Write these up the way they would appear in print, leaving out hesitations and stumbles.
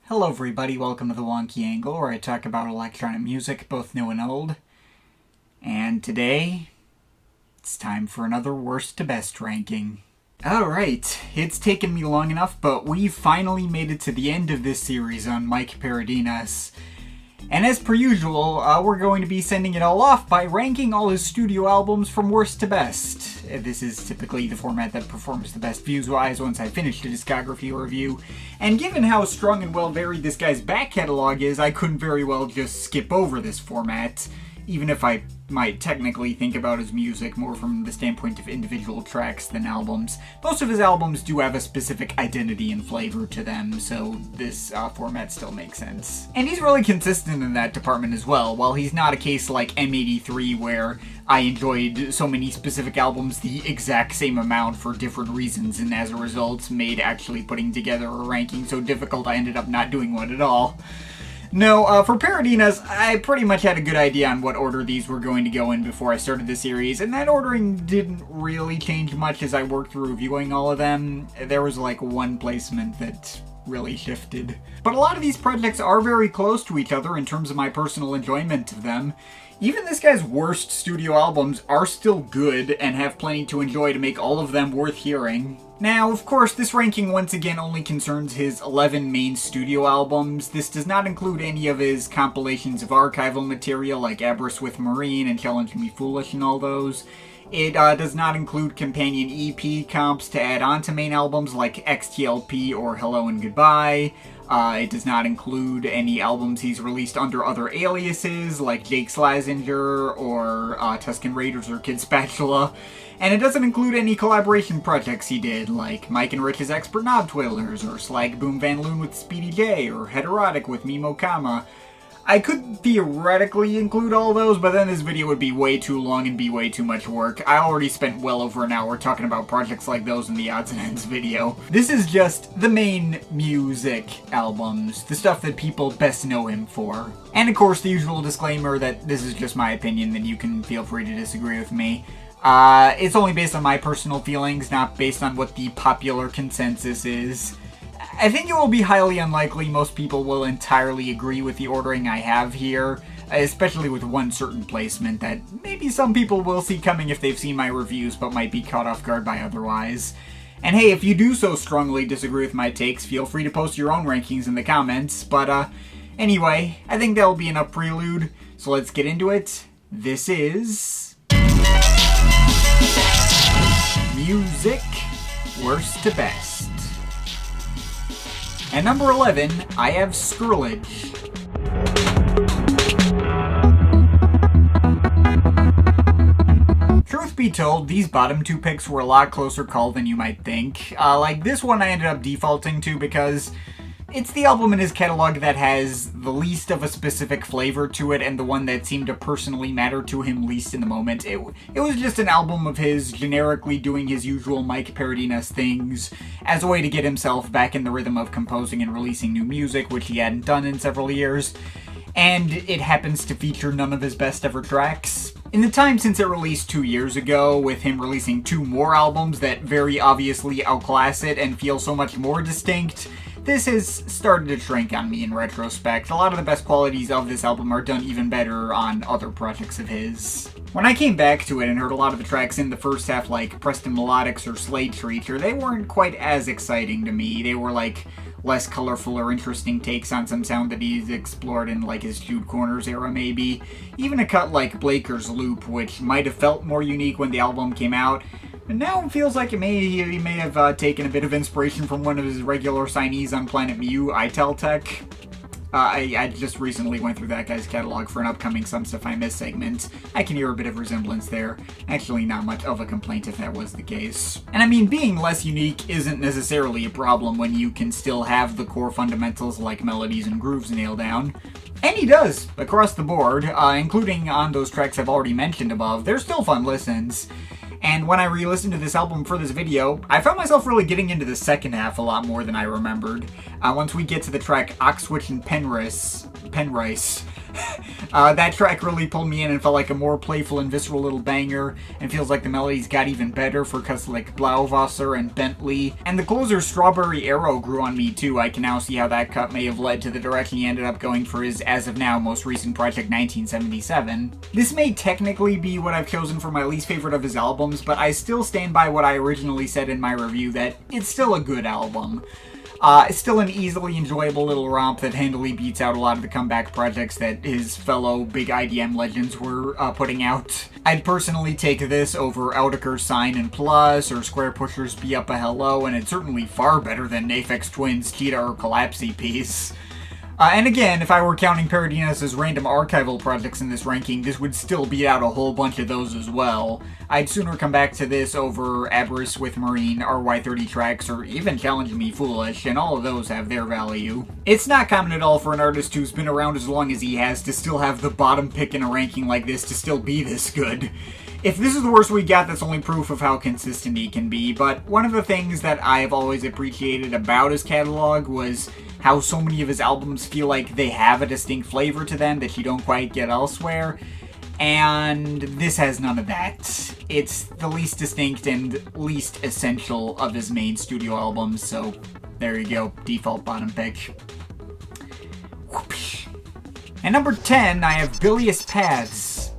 Hello everybody, welcome to the Wonky Angle, where I talk about electronic music, both new and old. And today, it's time for another worst to best ranking. Alright, it's taken me long enough, but we finally made it to the end of this series on Mike Paradinas. And as per usual, we're going to be sending it all off by ranking all his studio albums from worst to best. This is typically the format that performs the best views-wise once I finish the discography review. And given how strong and well-varied this guy's back catalog is, I couldn't very well just skip over this format, even if I might technically think about his music more from the standpoint of individual tracks than albums. Most of his albums do have a specific identity and flavor to them, so this format still makes sense. And he's really consistent in that department as well. While he's not a case like M83 where I enjoyed so many specific albums the exact same amount for different reasons, and as a result made actually putting together a ranking so difficult I ended up not doing one at all. No, for Paradinas, I pretty much had a good idea on what order these were going to go in before I started the series, and that ordering didn't really change much as I worked through reviewing all of them. There was like one placement that really shifted. But a lot of these projects are very close to each other in terms of my personal enjoyment of them. Even this guy's worst studio albums are still good and have plenty to enjoy to make all of them worth hearing. Now, of course, this ranking once again only concerns his 11 main studio albums. This does not include any of his compilations of archival material like Aberystwyth Marine and Challenge Me Foolish and all those. It does not include companion EP comps to add on to main albums like XTLP or Hello and Goodbye. It does not include any albums he's released under other aliases like Jake Slazenger or Tuscan Raiders or Kid Spatula. And it doesn't include any collaboration projects he did, like Mike and Rich's Expert Knob Twirlers, or Slag Boom Van Loon with Speedy J, or Heterotic with µ-Ziq. I could theoretically include all those, but then this video would be way too long and be way too much work. I already spent well over an hour talking about projects like those in the Odds and Ends video. This is just the main µ-Ziq albums, the stuff that people best know him for. And of course the usual disclaimer that this is just my opinion, and you can feel free to disagree with me. It's only based on my personal feelings, not based on what the popular consensus is. I think it will be highly unlikely most people will entirely agree with the ordering I have here, especially with one certain placement that maybe some people will see coming if they've seen my reviews but might be caught off guard by otherwise. And hey, if you do so strongly disagree with my takes, feel free to post your own rankings in the comments, but anyway, I think that'll be enough prelude, so let's get into it. This is µ-Ziq, worst to best. At number 11, I have Skrillex. Truth be told, these bottom two picks were a lot closer call than you might think. Like this one I ended up defaulting to because it's the album in his catalog that has the least of a specific flavor to it and the one that seemed to personally matter to him least in the moment. It was just an album of his generically doing his usual Mike Paradinas things as a way to get himself back in the rhythm of composing and releasing new music, which he hadn't done in several years. And it happens to feature none of his best ever tracks. In the time since it released 2 years ago, with him releasing 2 more albums that very obviously outclass it and feel so much more distinct, this has started to shrink on me in retrospect. A lot of the best qualities of this album are done even better on other projects of his. When I came back to it and heard a lot of the tracks in the first half like Preston Melodics or Slade Treacher, they weren't quite as exciting to me. They were like less colorful or interesting takes on some sound that he's explored in like his Jude Corners era maybe. Even a cut like Blaker's Loop, which might have felt more unique when the album came out, but now it feels like he may have taken a bit of inspiration from one of his regular signees on Planet Mu, Iteltech. I just recently went through that guy's catalog for an upcoming Some Stuff I Missed segment. I can hear a bit of resemblance there. Actually, not much of a complaint if that was the case. And I mean, being less unique isn't necessarily a problem when you can still have the core fundamentals like melodies and grooves nailed down. And he does, across the board, including on those tracks I've already mentioned above. They're still fun listens. And when I re-listened to this album for this video, I found myself really getting into the second half a lot more than I remembered. Once we get to the track Oxwich and Penrice, That track really pulled me in and felt like a more playful and visceral little banger, and feels like the melodies got even better for cuts like Blauwasser and Bentley. And the closer Strawberry Arrow grew on me too. I can now see how that cut may have led to the direction he ended up going for his, as of now, most recent project 1977. This may technically be what I've chosen for my least favorite of his albums, but I still stand by what I originally said in my review, that it's still a good album. It's still an easily enjoyable little romp that handily beats out a lot of the comeback projects that his fellow big IDM legends were putting out. I'd personally take this over Oudiker's Sign and Plus, or Square Pusher's Be Up a Hello, and it's certainly far better than Aphex Twin's Cheetah or Collapsy piece. And again, if I were counting Paradinas' random archival projects in this ranking, this would still beat out a whole bunch of those as well. I'd sooner come back to this over Aberrus with Marine, RY30 tracks, or even Challenge Me Foolish, and all of those have their value. It's not common at all for an artist who's been around as long as he has to still have the bottom pick in a ranking like this to still be this good. If this is the worst we got, that's only proof of how consistent he can be, but one of the things that I've always appreciated about his catalog was how so many of his albums feel like they have a distinct flavor to them that you don't quite get elsewhere, and this has none of that. It's the least distinct and least essential of his main studio albums, so there you go, default bottom pick. Whoopsh. And number 10, I have Bilious Paths.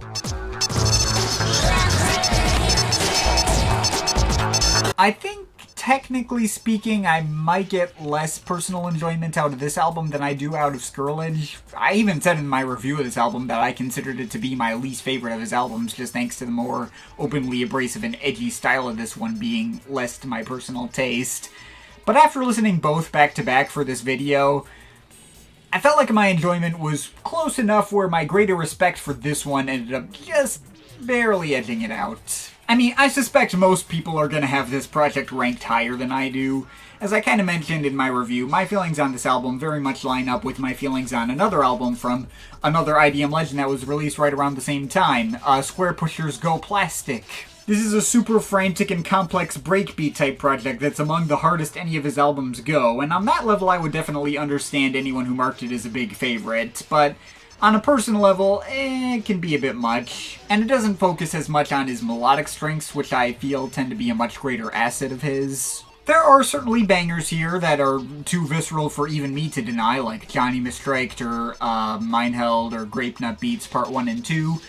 I think, technically speaking, I might get less personal enjoyment out of this album than I do out of Scourge. I even said in my review of this album that I considered it to be my least favorite of his albums, just thanks to the more openly abrasive and edgy style of this one being less to my personal taste. But after listening both back to back for this video, I felt like my enjoyment was close enough where my greater respect for this one ended up just barely edging it out. I mean, I suspect most people are going to have this project ranked higher than I do. As I kind of mentioned in my review, my feelings on this album very much line up with my feelings on another album from another IDM legend that was released right around the same time, Square Pusher's Go Plastic. This is a super frantic and complex breakbeat type project that's among the hardest any of his albums go, and on that level I would definitely understand anyone who marked it as a big favorite, but on a personal level, it can be a bit much, and it doesn't focus as much on his melodic strengths, which I feel tend to be a much greater asset of his. There are certainly bangers here that are too visceral for even me to deny, like Johnny Mistriked or Mineheld or Grape Nut Beats Part 1 and 2,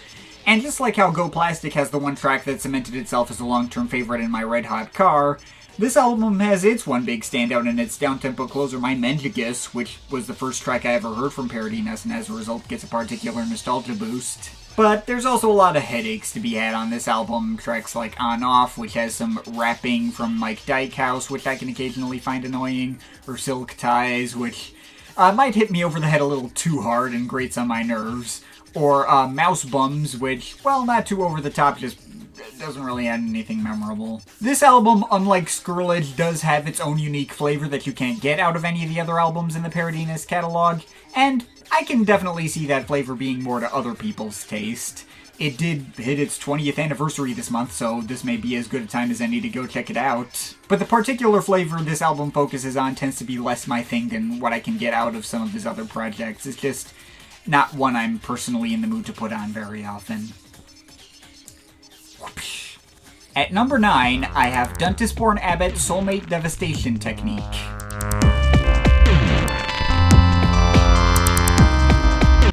and just like how Go Plastic has the one track that cemented itself as a long-term favorite in my Red Hot car, this album has its one big standout in its down-tempo closer, My Menjigus, which was the first track I ever heard from Paradinas, and as a result gets a particular nostalgia boost. But there's also a lot of headaches to be had on this album. Tracks like On Off, which has some rapping from Mike Dykhouse, which I can occasionally find annoying, or Silk Ties, which might hit me over the head a little too hard and grates on my nerves, or Mouse Bums, which, well, not too over the top, just doesn't really add anything memorable. This album, unlike Scourge, does have its own unique flavor that you can't get out of any of the other albums in the Paradinas catalog, and I can definitely see that flavor being more to other people's taste. It did hit its 20th anniversary this month, so this may be as good a time as any to go check it out. But the particular flavor this album focuses on tends to be less my thing than what I can get out of some of his other projects. It's just not one I'm personally in the mood to put on very often. At number 9, I have Duntisborn Abbott Soulmate Devastation Technique.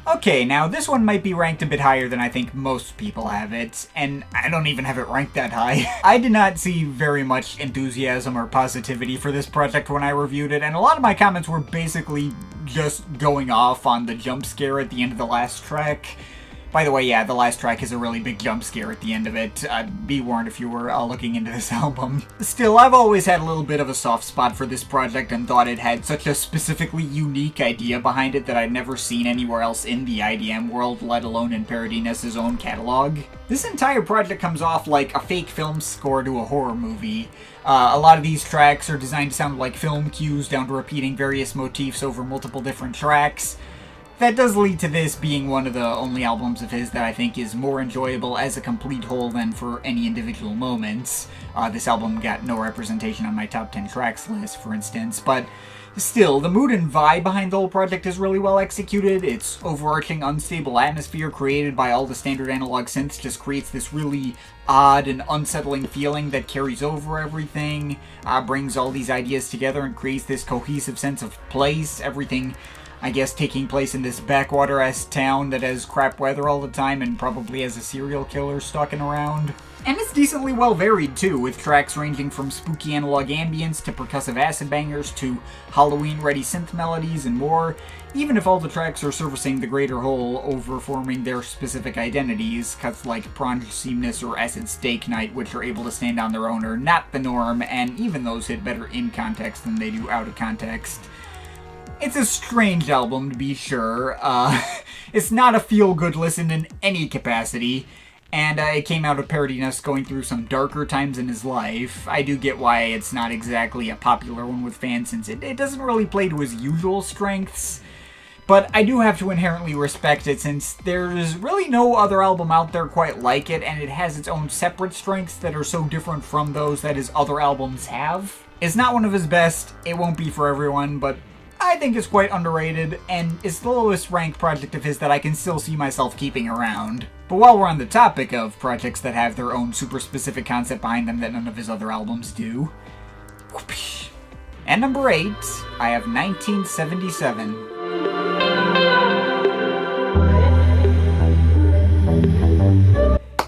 Okay, now this one might be ranked a bit higher than I think most people have it, and I don't even have it ranked that high. I did not see very much enthusiasm or positivity for this project when I reviewed it, and a lot of my comments were basically just going off on the jump scare at the end of the last track. By the way, yeah, the last track is a really big jump scare at the end of it. Be warned if you were looking into this album. Still, I've always had a little bit of a soft spot for this project and thought it had such a specifically unique idea behind it that I'd never seen anywhere else in the IDM world, let alone in Paradinas' own catalog. This entire project comes off like a fake film score to a horror movie. A lot of these tracks are designed to sound like film cues down to repeating various motifs over multiple different tracks. That does lead to this being one of the only albums of his that I think is more enjoyable as a complete whole than for any individual moments. This album got no representation on my top 10 tracks list, for instance, but Still, the mood and vibe behind the whole project is really well executed. Its overarching unstable atmosphere created by all the standard analog synths just creates this really odd and unsettling feeling that carries over everything, brings all these ideas together and creates this cohesive sense of place. Everything, I guess, taking place in this backwater-esque town that has crap weather all the time and probably has a serial killer stalking around. And it's decently well varied too, with tracks ranging from spooky analog ambience to percussive acid bangers to Halloween-ready synth melodies and more, even if all the tracks are servicing the greater whole over forming their specific identities. Cuts like Prawn Seamness or Acid Steak Night, which are able to stand on their own, are not the norm, and even those hit better in context than they do out of context. It's a strange album, to be sure. It's not a feel-good listen in any capacity. And it came out of Paradinas going through some darker times in his life. I do get why it's not exactly a popular one with fans, since it doesn't really play to his usual strengths. But I do have to inherently respect it, since there's really no other album out there quite like it, and it has its own separate strengths that are so different from those that his other albums have. It's not one of his best, it won't be for everyone, but I think it's quite underrated, and it's the lowest ranked project of his that I can still see myself keeping around. But while we're on the topic of projects that have their own super specific concept behind them that none of his other albums do. Whoopsh. And number 8, I have 1977.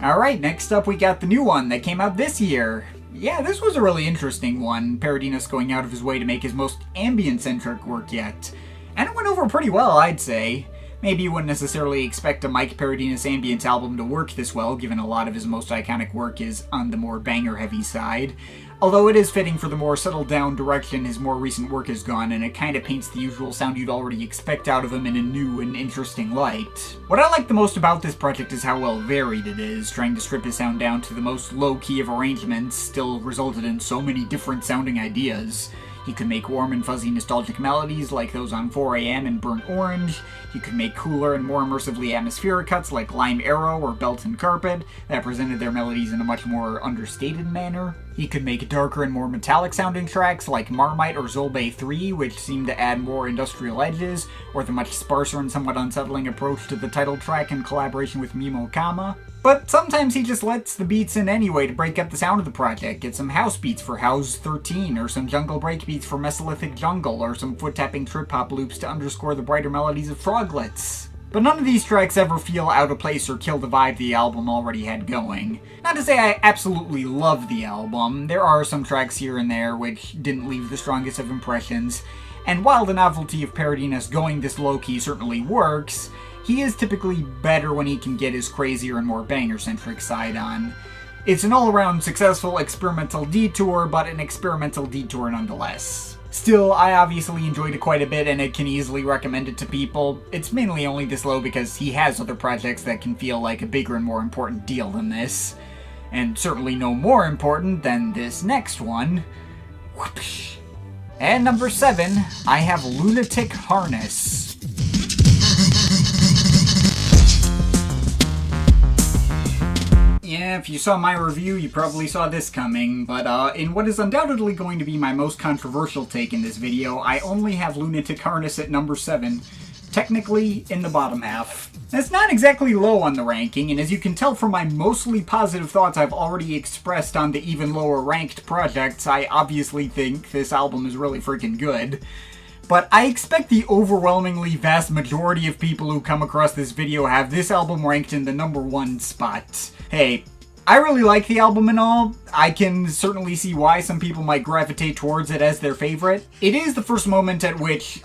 Alright, next up we got the new one that came out this year. Yeah, this was a really interesting one, Paradinas going out of his way to make his most ambient-centric work yet. And it went over pretty well, I'd say. Maybe you wouldn't necessarily expect a Mike Paradinas ambient album to work this well, given a lot of his most iconic work is on the more banger-heavy side. Although it is fitting for the more settled-down direction his more recent work has gone, and it kinda paints the usual sound you'd already expect out of him in a new and interesting light. What I like the most about this project is how well varied it is. Trying to strip his sound down to the most low-key of arrangements still resulted in so many different sounding ideas. He could make warm and fuzzy nostalgic melodies like those on 4 AM and Burnt Orange. He could make cooler and more immersively atmospheric cuts like Lime Arrow or Belt and Carpet that presented their melodies in a much more understated manner. He could make darker and more metallic sounding tracks like Marmite or Zolbe 3, which seemed to add more industrial edges, or the much sparser and somewhat unsettling approach to the title track in collaboration with µ-Ziq. But sometimes he just lets the beats in anyway to break up the sound of the project. Get some house beats for House 13, or some jungle breakbeats for Mesolithic Jungle, or some foot-tapping trip-hop loops to underscore the brighter melodies of Froglets. But none of these tracks ever feel out of place or kill the vibe the album already had going. Not to say I absolutely love the album, there are some tracks here and there which didn't leave the strongest of impressions, and while the novelty of Paradinas going this low-key certainly works, he is typically better when he can get his crazier and more banger-centric side on. It's an all-around successful experimental detour, but an experimental detour nonetheless. Still, I obviously enjoyed it quite a bit and I can easily recommend it to people. It's mainly only this low because he has other projects that can feel like a bigger and more important deal than this. And certainly no more important than this next one. Whoopsh. And number 7, I have Lunatic Harness. Yeah, if you saw my review, you probably saw this coming, but in what is undoubtedly going to be my most controversial take in this video, I only have Lunatic Harness at number 7, technically in the bottom half. That's not exactly low on the ranking, and as you can tell from my mostly positive thoughts I've already expressed on the even lower ranked projects, I obviously think this album is really freaking good. But I expect the overwhelmingly vast majority of people who come across this video have this album ranked in the number 1 spot. Hey, I really like the album and all. I can certainly see why some people might gravitate towards it as their favorite. It is the first moment at which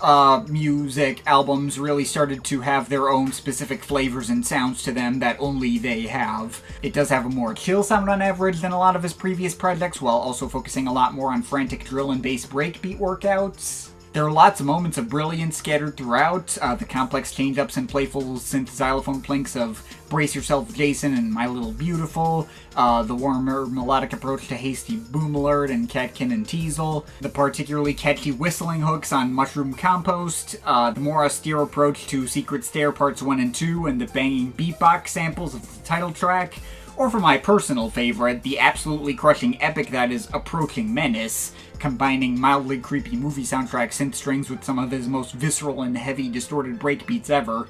music albums really started to have their own specific flavors and sounds to them that only they have. It does have a more chill sound on average than a lot of his previous projects, while also focusing a lot more on frantic drill and bass breakbeat workouts. There are lots of moments of brilliance scattered throughout, the complex change-ups and playful synth xylophone plinks of Brace Yourself Jason and My Little Beautiful, the warmer melodic approach to Hasty Boom Alert and Catkin and Teasel, the particularly catchy whistling hooks on Mushroom Compost, the more austere approach to Secret Stair Parts 1 and 2, and the banging beatbox samples of the title track, Or for my personal favorite, the absolutely crushing epic that is Approaching Menace, combining mildly creepy movie soundtrack synth strings with some of his most visceral and heavy distorted breakbeats ever.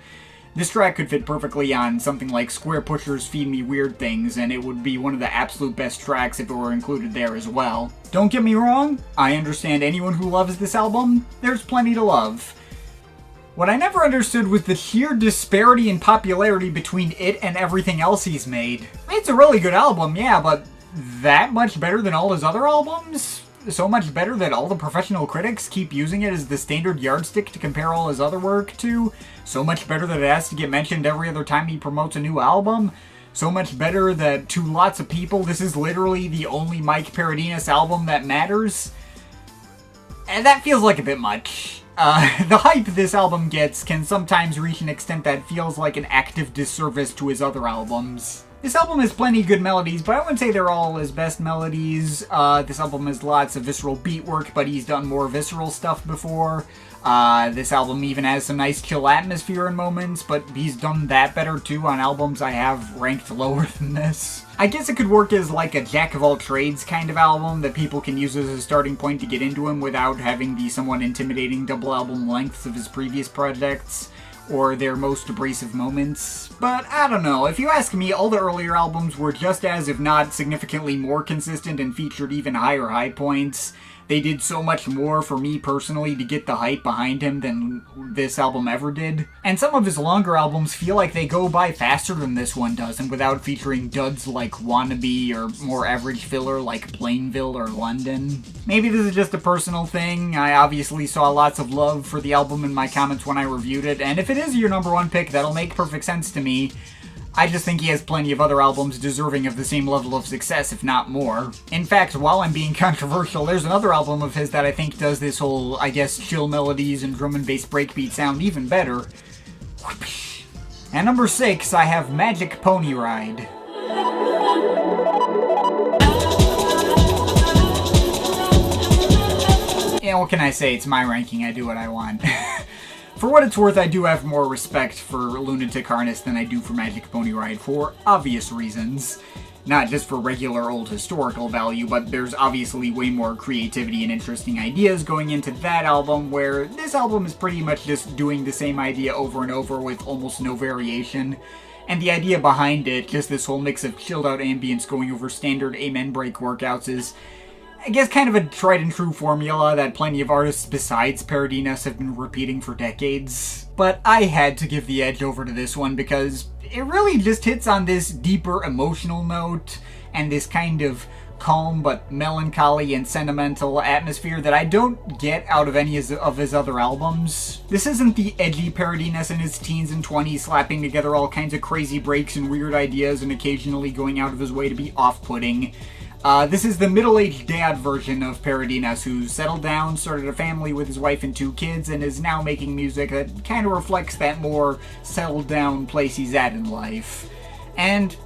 This track could fit perfectly on something like Square Pusher's Feed Me Weird Things, and it would be one of the absolute best tracks if it were included there as well. Don't get me wrong, I understand anyone who loves this album, there's plenty to love. What I never understood was the sheer disparity in popularity between it and everything else he's made. It's a really good album, yeah, but that much better than all his other albums? So much better that all the professional critics keep using it as the standard yardstick to compare all his other work to? So much better that it has to get mentioned every other time he promotes a new album? So much better that to lots of people this is literally the only Mike Paradinas album that matters? And that feels like a bit much. The hype this album gets can sometimes reach an extent that feels like an active disservice to his other albums. This album has plenty of good melodies, but I wouldn't say they're all his best melodies. This album has lots of visceral beat work, but he's done more visceral stuff before. This album even has some nice chill atmosphere in moments, but he's done that better too on albums I have ranked lower than this. I guess it could work as like a jack-of-all-trades kind of album that people can use as a starting point to get into him without having the somewhat intimidating double album lengths of his previous projects, or their most abrasive moments. But I don't know, if you ask me, all the earlier albums were just as, if not significantly more consistent and featured even higher high points. They did so much more for me personally to get the hype behind him than this album ever did. And some of his longer albums feel like they go by faster than this one does, and without featuring duds like Wannabe or more average filler like Plainville or London. Maybe this is just a personal thing. I obviously saw lots of love for the album in my comments when I reviewed it, and if it is your number one pick, that'll make perfect sense to me. I just think he has plenty of other albums deserving of the same level of success, if not more. In fact, while I'm being controversial, there's another album of his that I think does this whole, I guess, chill melodies and drum and bass breakbeat sound even better. At number 6, I have Magic Pony Ride. Yeah, what can I say? It's my ranking, I do what I want. For what it's worth, I do have more respect for Lunatic Harness than I do for Magic Pony Ride, for obvious reasons. Not just for regular old historical value, but there's obviously way more creativity and interesting ideas going into that album, where this album is pretty much just doing the same idea over and over with almost no variation. And the idea behind it, just this whole mix of chilled out ambience going over standard amen break workouts, is, I guess, kind of a tried and true formula that plenty of artists besides Paradinas have been repeating for decades. But I had to give the edge over to this one because it really just hits on this deeper emotional note and this kind of calm but melancholy and sentimental atmosphere that I don't get out of any of his other albums. This isn't the edgy Paradinas in his teens and 20s slapping together all kinds of crazy breaks and weird ideas and occasionally going out of his way to be off-putting. This is the middle-aged dad version of Paradinas, who settled down, started a family with his wife and 2 kids, and is now making music that kind of reflects that more settled-down place he's at in life. And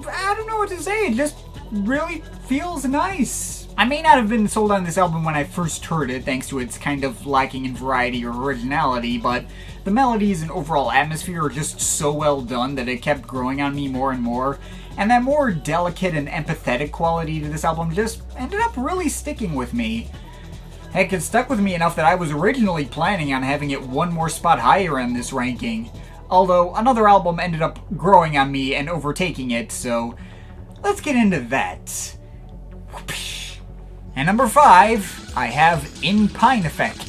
I don't know what to say, it just really feels nice. I may not have been sold on this album when I first heard it, thanks to its kind of lacking in variety or originality, but the melodies and overall atmosphere are just so well done that it kept growing on me more and more. And that more delicate and empathetic quality to this album just ended up really sticking with me. Heck, it stuck with me enough that I was originally planning on having it one more spot higher in this ranking. Although, another album ended up growing on me and overtaking it, so let's get into that. At number 5, I have In Pine Effect.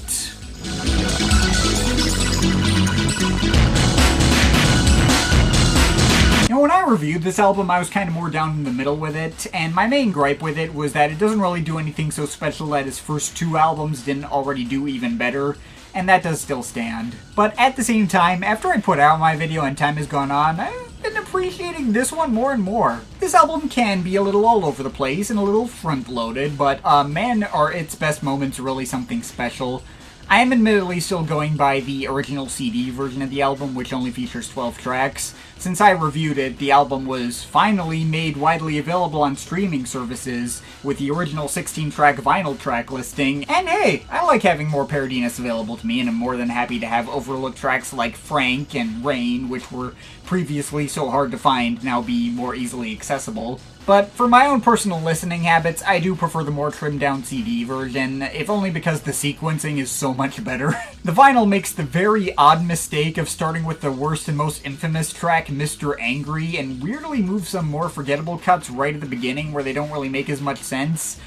Now, when I reviewed this album, I was kind of more down in the middle with it, and my main gripe with it was that it doesn't really do anything so special that his first 2 albums didn't already do even better, and that does still stand. But at the same time, after I put out my video and time has gone on, I've been appreciating this one more and more. This album can be a little all over the place and a little front-loaded, but man, are its best moments really something special. I am admittedly still going by the original CD version of the album, which only features 12 tracks. Since I reviewed it, the album was finally made widely available on streaming services with the original 16-track vinyl track listing. And hey, I like having more Paradinas available to me, and I'm more than happy to have overlooked tracks like Frank and Rain, which were previously so hard to find, now be more easily accessible. But for my own personal listening habits, I do prefer the more trimmed down CD version, if only because the sequencing is so much better. The vinyl makes the very odd mistake of starting with the worst and most infamous track, Mr. Angry, and weirdly moves some more forgettable cuts right at the beginning where they don't really make as much sense.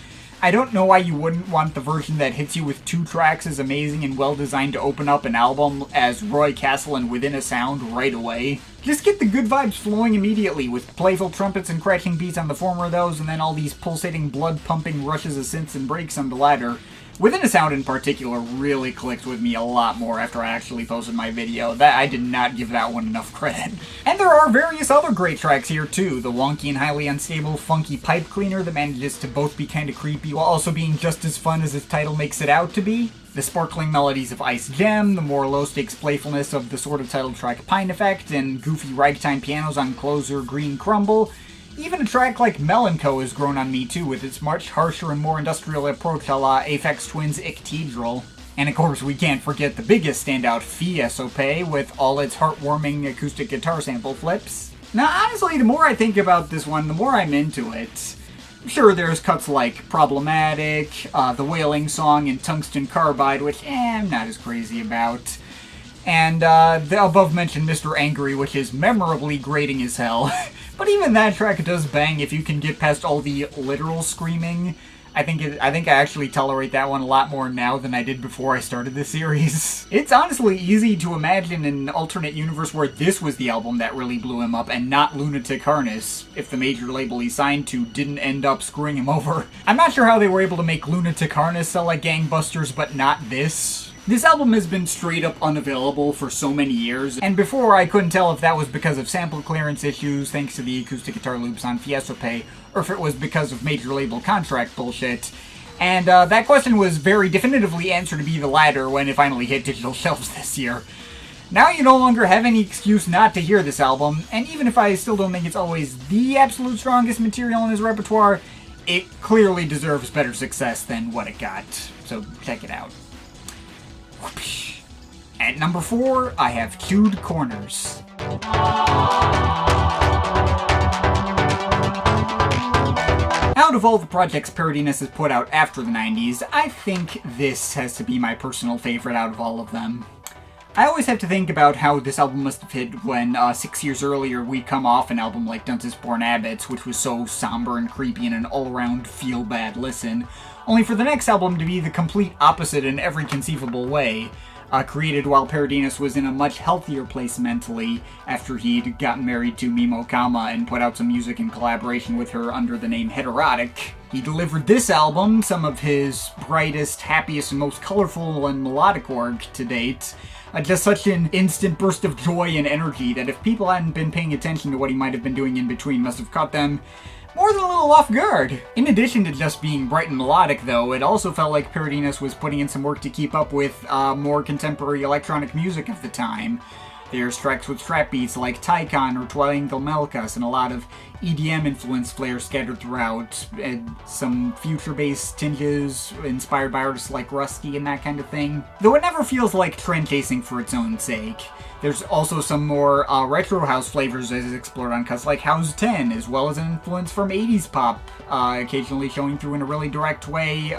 I don't know why you wouldn't want the version that hits you with 2 tracks as amazing and well designed to open up an album as Roy Castle and Within a Sound right away. Just get the good vibes flowing immediately, with playful trumpets and crashing beats on the former of those, and then all these pulsating, blood-pumping rushes of synths and breaks on the latter. Within a Sound in particular really clicked with me a lot more after I actually posted my video. I did not give that one enough credit. And there are various other great tracks here too. The wonky and highly unstable Funky Pipe Cleaner that manages to both be kinda creepy while also being just as fun as its title makes it out to be. The sparkling melodies of Ice Gem, the more low-stakes playfulness of the sort of title track Pine Effect, and goofy ragtime pianos on Closer Green Crumble. Even a track like Melanco has grown on me too, with its much harsher and more industrial approach a la Aphex Twin's Ictedral. And of course we can't forget the biggest standout, Fiesopé, with all its heartwarming acoustic guitar sample flips. Now honestly, the more I think about this one, the more I'm into it. Sure, there's cuts like Problematic, the Wailing Song, and Tungsten Carbide, which I'm not as crazy about. And the above-mentioned Mr. Angry, which is memorably grating as hell. But even that track does bang if you can get past all the literal screaming. I think I actually tolerate that one a lot more now than I did before I started the series. It's honestly easy to imagine an alternate universe where this was the album that really blew him up and not Lunatic Harness, if the major label he signed to didn't end up screwing him over. I'm not sure how they were able to make Lunatic Harness sell like gangbusters, but not this. This album has been straight up unavailable for so many years, and before I couldn't tell if that was because of sample clearance issues thanks to the acoustic guitar loops on Fiesopé, or if it was because of major label contract bullshit. And that question was very definitively answered to be the latter when it finally hit digital shelves this year. Now you no longer have any excuse not to hear this album, and even if I still don't think it's always the absolute strongest material in his repertoire, it clearly deserves better success than what it got, so check it out. At number 4, I have Chewed Corners. Out of all the projects Paradinas has put out after the 90s, I think this has to be my personal favorite out of all of them. I always have to think about how this album must have hit when 6 years earlier we'd come off an album like Dunce's Born Abbots, which was so somber and creepy and an all-around feel-bad listen, only for the next album to be the complete opposite in every conceivable way. Created while Paradinas was in a much healthier place mentally after he'd gotten married to µ-Ziq and put out some music in collaboration with her under the name Heterotic. He delivered this album, some of his brightest, happiest, and most colorful and melodic work to date. Just such an instant burst of joy and energy that if people hadn't been paying attention to what he might have been doing in between must have caught them more than a little off guard. In addition to just being bright and melodic, though, it also felt like Paradinas was putting in some work to keep up with more contemporary electronic music of the time. There's tracks with trap beats like Tycon or Twinkle Melkas, and a lot of EDM-influenced flares scattered throughout, and some future-based tinges inspired by artists like Rusty and that kind of thing. Though it never feels like trend-chasing for its own sake. There's also some more retro house flavors as explored on cuts like House 10, as well as an influence from 80s pop, occasionally showing through in a really direct way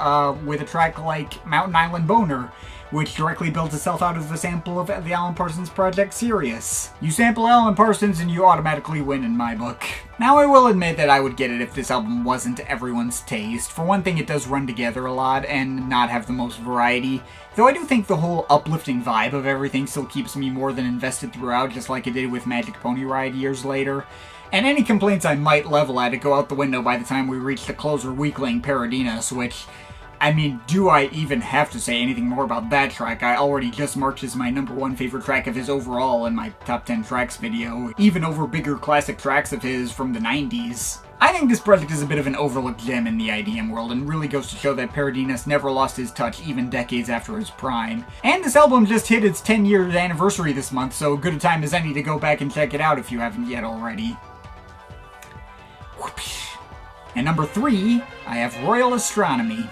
with a track like Mountain Island Boner, which directly built itself out of the sample of the Alan Parsons Project Sirius. You sample Alan Parsons and you automatically win in my book. Now I will admit that I would get it if this album wasn't everyone's taste. For one thing, it does run together a lot and not have the most variety, though I do think the whole uplifting vibe of everything still keeps me more than invested throughout, just like it did with Magic Pony Ride years later. And any complaints I might level at it go out the window by the time we reach the closer weakling Paradinas, which, I mean, do I even have to say anything more about that track? I already just marked as my number 1 favorite track of his overall in my top 10 tracks video, even over bigger classic tracks of his from the 90s. I think this project is a bit of an overlooked gem in the IDM world and really goes to show that Paradinas never lost his touch even decades after his prime. And this album just hit its 10-year anniversary this month, so good a time as any to go back and check it out if you haven't yet already. Whoopsh. And number 3, I have Royal Astronomy.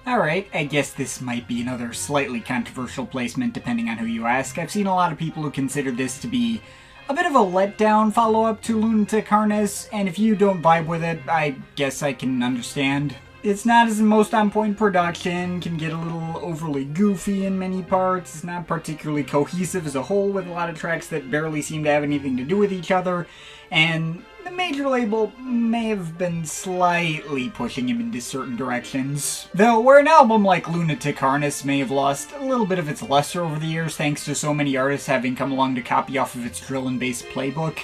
Alright, I guess this might be another slightly controversial placement depending on who you ask. I've seen a lot of people who consider this to be a bit of a letdown follow-up to Lunatic Harness, and if you don't vibe with it, I guess I can understand. It's not as the most on-point production, can get a little overly goofy in many parts, it's not particularly cohesive as a whole with a lot of tracks that barely seem to have anything to do with each other, and the major label may have been slightly pushing him into certain directions. Though, where an album like Lunatic Harness may have lost a little bit of its luster over the years thanks to so many artists having come along to copy off of its drill and bass playbook,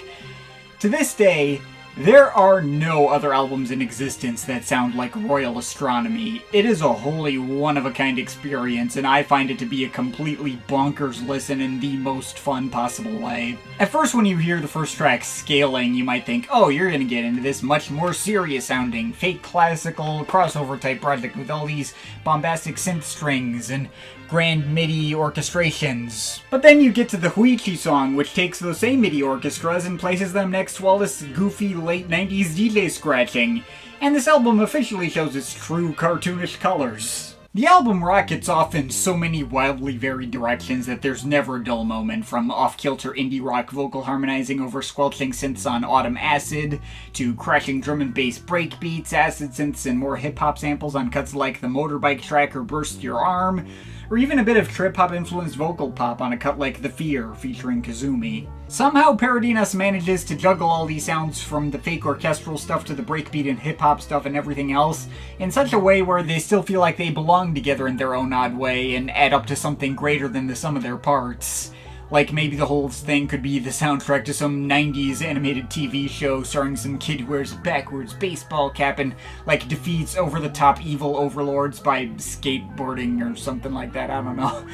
to this day, there are no other albums in existence that sound like Royal Astronomy. It is a wholly one-of-a-kind experience, and I find it to be a completely bonkers listen in the most fun possible way. At first, when you hear the first track, Scaling, you might think, oh, you're gonna get into this much more serious-sounding, fake classical crossover-type project with all these bombastic synth strings and grand MIDI orchestrations. But then you get to the Huichi song, which takes those same MIDI orchestras and places them next to all this goofy late 90s DJ scratching, and this album officially shows its true cartoonish colors. The album rockets off in so many wildly varied directions that there's never a dull moment, from off-kilter indie rock vocal harmonizing over squelching synths on Autumn Acid, to crashing drum and bass breakbeats, acid synths, and more hip-hop samples on cuts like the Motorbike track or Burst Your Arm, or even a bit of trip-hop influenced vocal pop on a cut like The Fear featuring Kazumi. Somehow Paradinas manages to juggle all these sounds from the fake orchestral stuff to the breakbeat and hip-hop stuff and everything else in such a way where they still feel like they belong together in their own odd way and add up to something greater than the sum of their parts. Like maybe the whole thing could be the soundtrack to some 90s animated TV show starring some kid who wears a backwards baseball cap and, like, defeats over-the-top evil overlords by skateboarding or something like that, I don't know.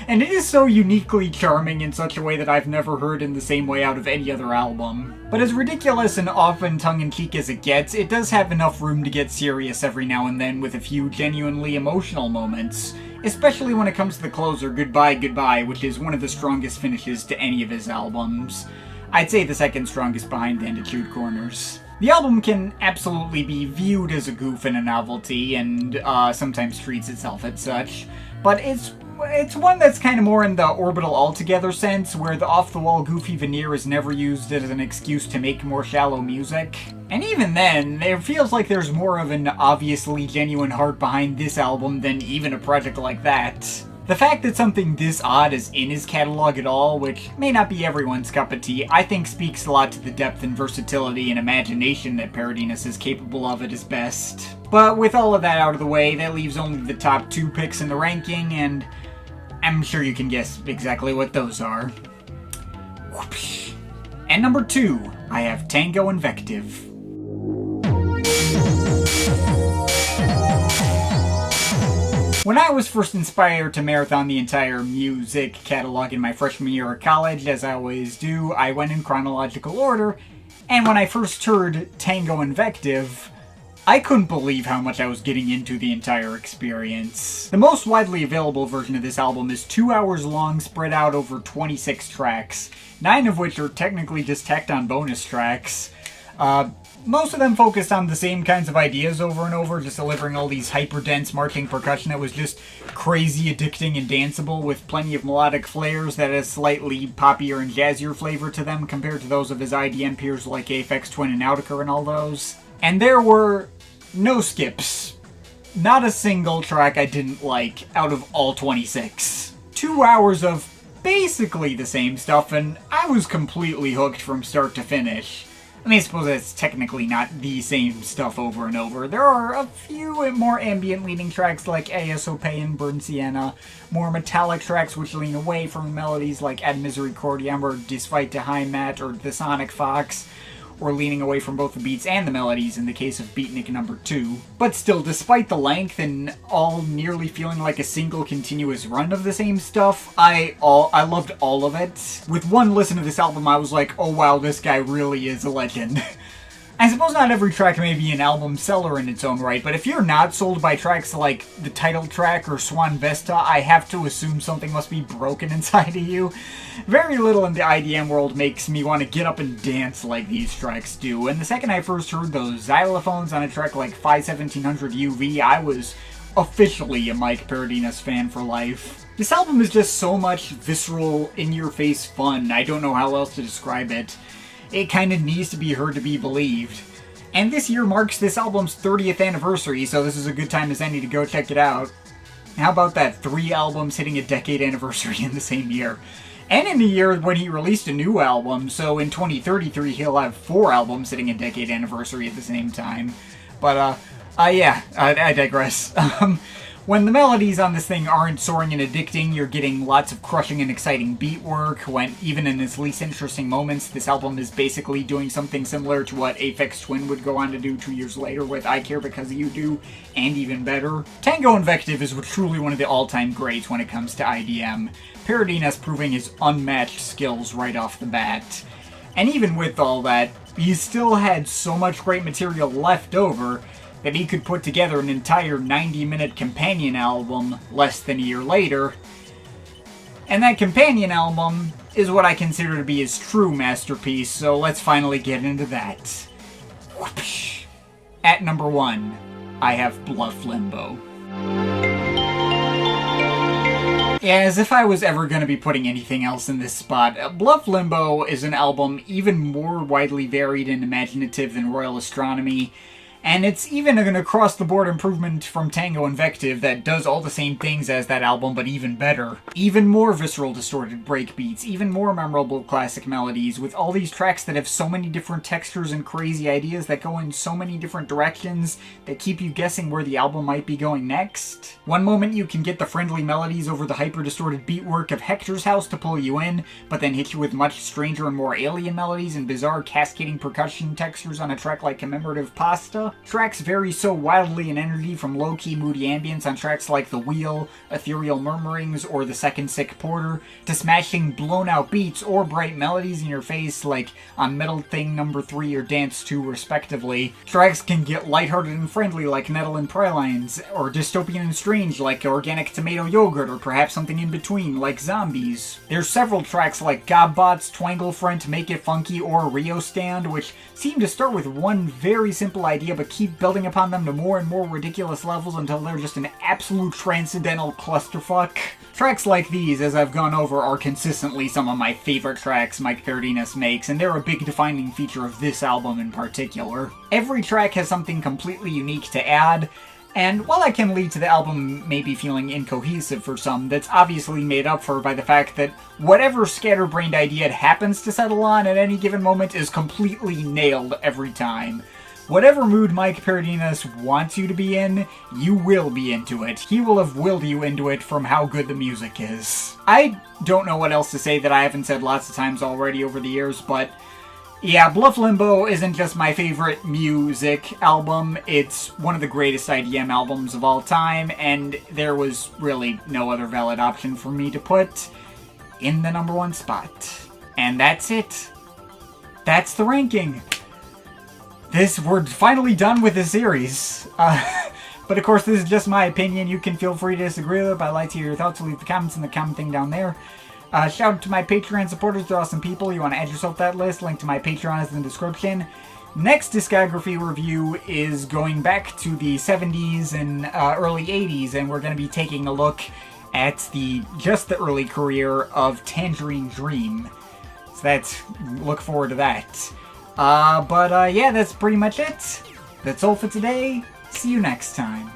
And it is so uniquely charming in such a way that I've never heard in the same way out of any other album. But as ridiculous and often tongue-in-cheek as it gets, it does have enough room to get serious every now and then with a few genuinely emotional moments. Especially when it comes to the closer, Goodbye, Goodbye, which is one of the strongest finishes to any of his albums. I'd say the second strongest behind the Chewed Corners. The album can absolutely be viewed as a goof and a novelty, and sometimes treats itself as such, but it's one that's kind of more in the orbital altogether sense, where the off-the-wall goofy veneer is never used as an excuse to make more shallow music. And even then, it feels like there's more of an obviously genuine heart behind this album than even a project like that. The fact that something this odd is in his catalog at all, which may not be everyone's cup of tea, I think speaks a lot to the depth and versatility and imagination that Paradinas is capable of at his best. But with all of that out of the way, that leaves only the top 2 picks in the ranking, and I'm sure you can guess exactly what those are. Whoopsh. And number 2, I have Tango Invective. When I was first inspired to marathon the entire µ-Ziq catalog in my freshman year of college, as I always do, I went in chronological order, and when I first heard Tango Invective, I couldn't believe how much I was getting into the entire experience. The most widely available version of this album is 2 hours long, spread out over 26 tracks, 9 of which are technically just tacked on bonus tracks. Most of them focused on the same kinds of ideas over and over, just delivering all these hyper-dense marching percussion that was just crazy, addicting, and danceable, with plenty of melodic flares that had a slightly poppier and jazzier flavor to them compared to those of his IDM peers like Aphex Twin and Nautica and all those. And there were no skips. Not a single track I didn't like out of all 26. 2 hours of basically the same stuff, and I was completely hooked from start to finish. I mean, I suppose that's technically not the same stuff over and over. There are a few more ambient-leaning tracks like ASOP and Burn Sienna, more metallic tracks which lean away from melodies like Ad Misericordiam or Disfight to Heimat or The Sonic Fox, or leaning away from both the beats and the melodies in the case of Beatnik number 2. But still, despite the length and all nearly feeling like a single continuous run of the same stuff, I loved all of it. With one listen to this album, I was like, oh wow, this guy really is a legend. I suppose not every track may be an album seller in its own right, but if you're not sold by tracks like the title track or Swan Vesta, I have to assume something must be broken inside of you. Very little in the IDM world makes me want to get up and dance like these tracks do, and the second I first heard those xylophones on a track like 51700 UV, I was officially a Mike Paradinas fan for life. This album is just so much visceral, in-your-face fun. I don't know how else to describe it. It kind of needs to be heard to be believed. And this year marks this album's 30th anniversary, so this is a good time as any to go check it out. How about that, 3 albums hitting a decade anniversary in the same year? And in the year when he released a new album, so in 2033 he'll have 4 albums hitting a decade anniversary at the same time. But, yeah, I digress. When the melodies on this thing aren't soaring and addicting, you're getting lots of crushing and exciting beat work, when even in its least interesting moments, this album is basically doing something similar to what Aphex Twin would go on to do 2 years later with I Care Because You Do, and even better. Tango Invective is truly one of the all-time greats when it comes to IDM, Paradinas proving his unmatched skills right off the bat. And even with all that, he still had so much great material left over that he could put together an entire 90-minute companion album less than a year later. And that companion album is what I consider to be his true masterpiece, so let's finally get into that. Whoopsh. At number 1, I have Bluff Limbo. Yeah, as if I was ever going to be putting anything else in this spot, Bluff Limbo is an album even more widely varied and imaginative than Royal Astronomy, and it's even an across-the-board improvement from Tango Invective that does all the same things as that album, but even better. Even more visceral distorted breakbeats, even more memorable classic melodies, with all these tracks that have so many different textures and crazy ideas that go in so many different directions that keep you guessing where the album might be going next. One moment you can get the friendly melodies over the hyper-distorted beatwork of Hector's House to pull you in, but then hit you with much stranger and more alien melodies and bizarre cascading percussion textures on a track like Commemorative Pasta. Tracks vary so wildly in energy, from low-key moody ambience on tracks like The Wheel, Ethereal Murmurings, or The Second Sick Porter, to smashing blown-out beats or bright melodies in your face like on Metal Thing number 3 or Dance 2 respectively. Tracks can get lighthearted and friendly like Nettle and Pralines, or dystopian and strange like Organic Tomato Yogurt, or perhaps something in between like Zombies. There's several tracks like Gobbots, Twangle Front, Make It Funky, or Rio Stand, which seem to start with one very simple idea but keep building upon them to more and more ridiculous levels until they're just an absolute transcendental clusterfuck. Tracks like these, as I've gone over, are consistently some of my favorite tracks Mike Paradinas makes, and they're a big defining feature of this album in particular. Every track has something completely unique to add, and while that can lead to the album maybe feeling incohesive for some, that's obviously made up for by the fact that whatever scatterbrained idea it happens to settle on at any given moment is completely nailed every time. Whatever mood Mike Paradinas wants you to be in, you will be into it. He will have willed you into it from how good the music is. I don't know what else to say that I haven't said lots of times already over the years, but yeah, Bluff Limbo isn't just my favorite µ-Ziq album, it's one of the greatest IDM albums of all time, and there was really no other valid option for me to put in the number 1 spot. And that's it. That's the ranking. We're finally done with the series. But of course, this is just my opinion. You can feel free to disagree with it, but I'd like to hear your thoughts, so leave the comments in the comment thing down there. Shout out to my Patreon supporters, they're awesome people. You want to add yourself to that list, link to my Patreon is in the description. Next discography review is going back to the 70s and early 80s, and we're going to be taking a look at just the early career of Tangerine Dream. So look forward to that. But yeah, that's pretty much it. That's all for today. See you next time.